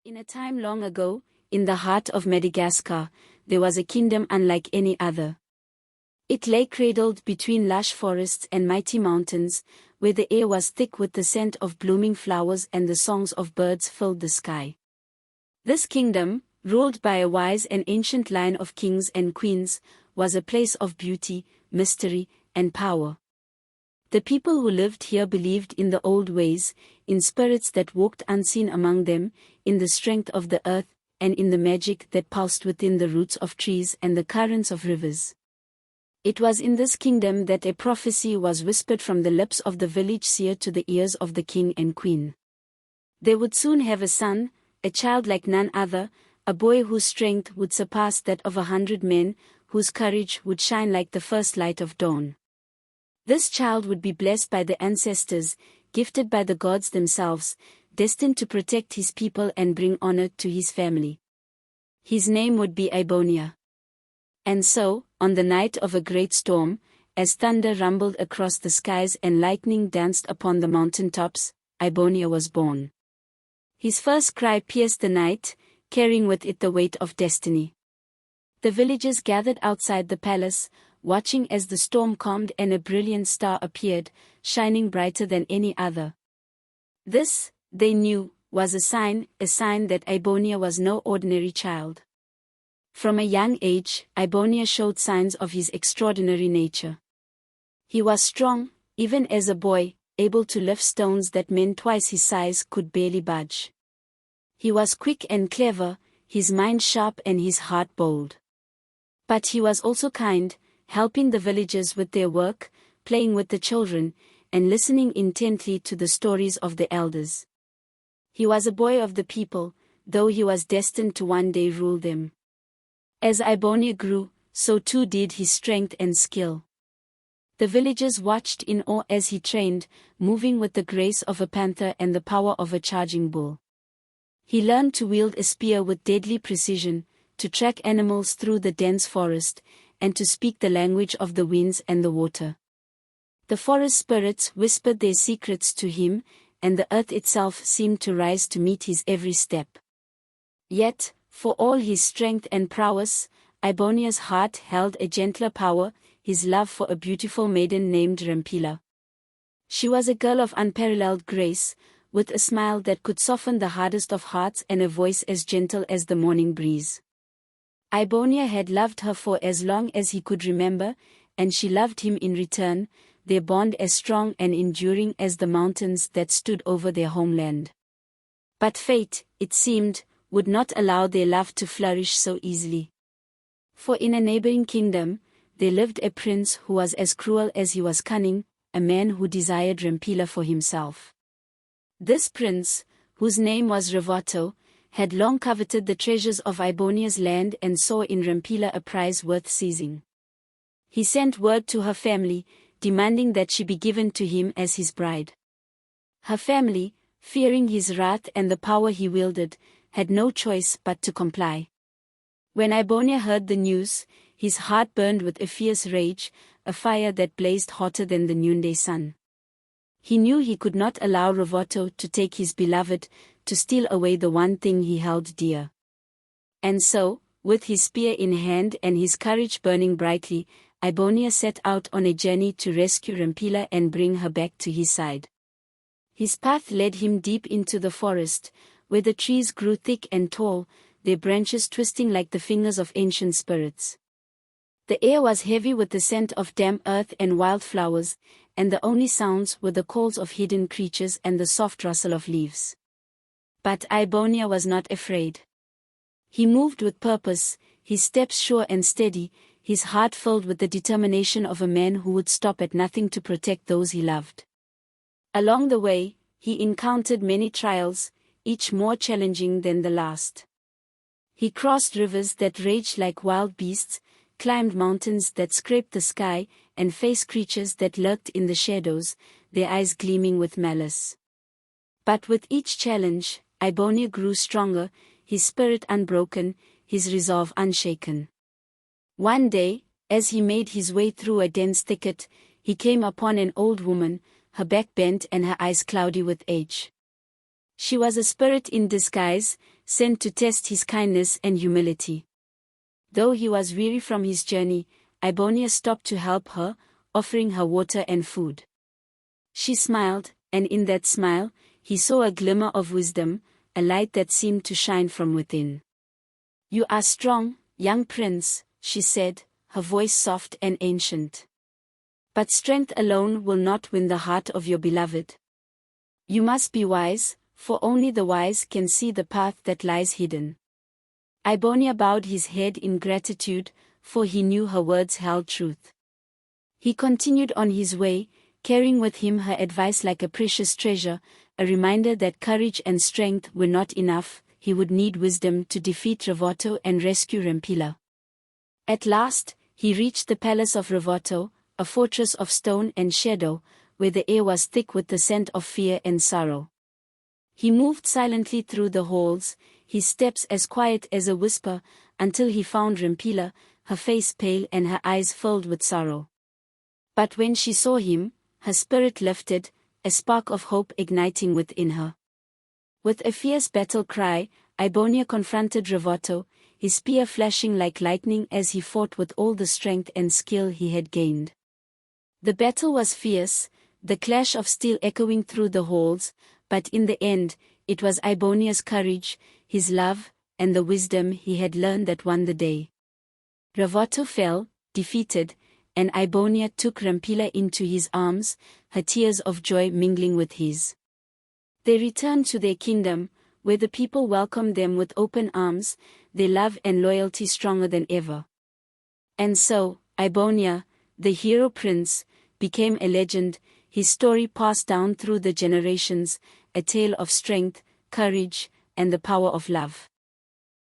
In a time long ago, in the heart of Madagascar, there was a kingdom unlike any other. It lay cradled between lush forests and mighty mountains, where the air was thick with the scent of blooming flowers and the songs of birds filled the sky. This kingdom, ruled by a wise and ancient line of kings and queens, was a place of beauty, mystery, and power. The people who lived here believed in the old ways, in spirits that walked unseen among them, in the strength of the earth, and in the magic that pulsed within the roots of trees and the currents of rivers. It was in this kingdom that a prophecy was whispered from the lips of the village seer to the ears of the king and queen. They would soon have a son, a child like none other, a boy whose strength would surpass that of 100 men, whose courage would shine like the first light of dawn. This child would be blessed by the ancestors, gifted by the gods themselves, destined to protect his people and bring honor to his family. His name would be Ibonia. And so, on the night of a great storm, as thunder rumbled across the skies and lightning danced upon the mountain tops, Ibonia was born. His first cry pierced the night, carrying with it the weight of destiny. The villagers gathered outside the palace, watching as the storm calmed and a brilliant star appeared, shining brighter than any other. This, they knew, was a sign that Ibonia was no ordinary child. From a young age, Ibonia showed signs of his extraordinary nature. He was strong, even as a boy, able to lift stones that men twice his size could barely budge. He was quick and clever, his mind sharp and his heart bold. But he was also kind, helping the villagers with their work, playing with the children, and listening intently to the stories of the elders. He was a boy of the people, though he was destined to one day rule them. As Ibonia grew, so too did his strength and skill. The villagers watched in awe as he trained, moving with the grace of a panther and the power of a charging bull. He learned to wield a spear with deadly precision, to track animals through the dense forest, and to speak the language of the winds and the water. The forest spirits whispered their secrets to him, and the earth itself seemed to rise to meet his every step. Yet, for all his strength and prowess, Ibonia's heart held a gentler power, his love for a beautiful maiden named Rampela. She was a girl of unparalleled grace, with a smile that could soften the hardest of hearts and a voice as gentle as the morning breeze. Ibonia had loved her for as long as he could remember, and she loved him in return, their bond as strong and enduring as the mountains that stood over their homeland. But fate, it seemed, would not allow their love to flourish so easily. For in a neighboring kingdom, there lived a prince who was as cruel as he was cunning, a man who desired Rampela for himself. This prince, whose name was Rampela, had long coveted the treasures of Ibonia's land and saw in Rampela a prize worth seizing. He sent word to her family, demanding that she be given to him as his bride. Her family, fearing his wrath and the power he wielded, had no choice but to comply. When Ibonia heard the news, his heart burned with a fierce rage, a fire that blazed hotter than the noonday sun. He knew he could not allow Rampela to take his beloved, to steal away the one thing he held dear. And so, with his spear in hand and his courage burning brightly, Ibonia set out on a journey to rescue Rampela and bring her back to his side. His path led him deep into the forest, where the trees grew thick and tall, their branches twisting like the fingers of ancient spirits. The air was heavy with the scent of damp earth and wildflowers, and the only sounds were the calls of hidden creatures and the soft rustle of leaves. But Ibonia was not afraid. He moved with purpose, his steps sure and steady, his heart filled with the determination of a man who would stop at nothing to protect those he loved. Along the way, he encountered many trials, each more challenging than the last. He crossed rivers that raged like wild beasts, climbed mountains that scraped the sky, and faced creatures that lurked in the shadows, their eyes gleaming with malice. But with each challenge, Ibonia grew stronger, his spirit unbroken, his resolve unshaken. One day, as he made his way through a dense thicket, he came upon an old woman, her back bent and her eyes cloudy with age. She was a spirit in disguise, sent to test his kindness and humility. Though he was weary from his journey, Ibonia stopped to help her, offering her water and food. She smiled, and in that smile, he saw a glimmer of wisdom, a light that seemed to shine from within. "You are strong, young prince," she said, her voice soft and ancient. "But strength alone will not win the heart of your beloved. You must be wise, for only the wise can see the path that lies hidden." Ibonia bowed his head in gratitude, for he knew her words held truth. He continued on his way, carrying with him her advice like a precious treasure, a reminder that courage and strength were not enough. He would need wisdom to defeat Ravoto and rescue Rampela. At last, he reached the palace of Ravoto, a fortress of stone and shadow, where the air was thick with the scent of fear and sorrow. He moved silently through the halls, his steps as quiet as a whisper, until he found Rampela, her face pale and her eyes filled with sorrow. But when she saw him, her spirit lifted, a spark of hope igniting within her. With a fierce battle cry, Ibonia confronted Ravoto, his spear flashing like lightning as he fought with all the strength and skill he had gained. The battle was fierce, the clash of steel echoing through the halls, but in the end, it was Ibonia's courage, his love, and the wisdom he had learned that won the day. Ravoto fell, defeated, and Ibonia took Rampela into his arms, her tears of joy mingling with his. They returned to their kingdom, where the people welcomed them with open arms, their love and loyalty stronger than ever. And so, Ibonia, the hero prince, became a legend, his story passed down through the generations, a tale of strength, courage, and the power of love.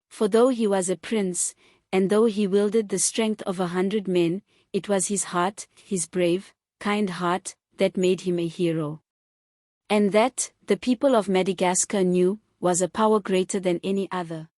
For though he was a prince, and though he wielded the strength of 100 men, it was his heart, his brave, kind heart, that made him a hero. And that, the people of Madagascar knew, was a power greater than any other.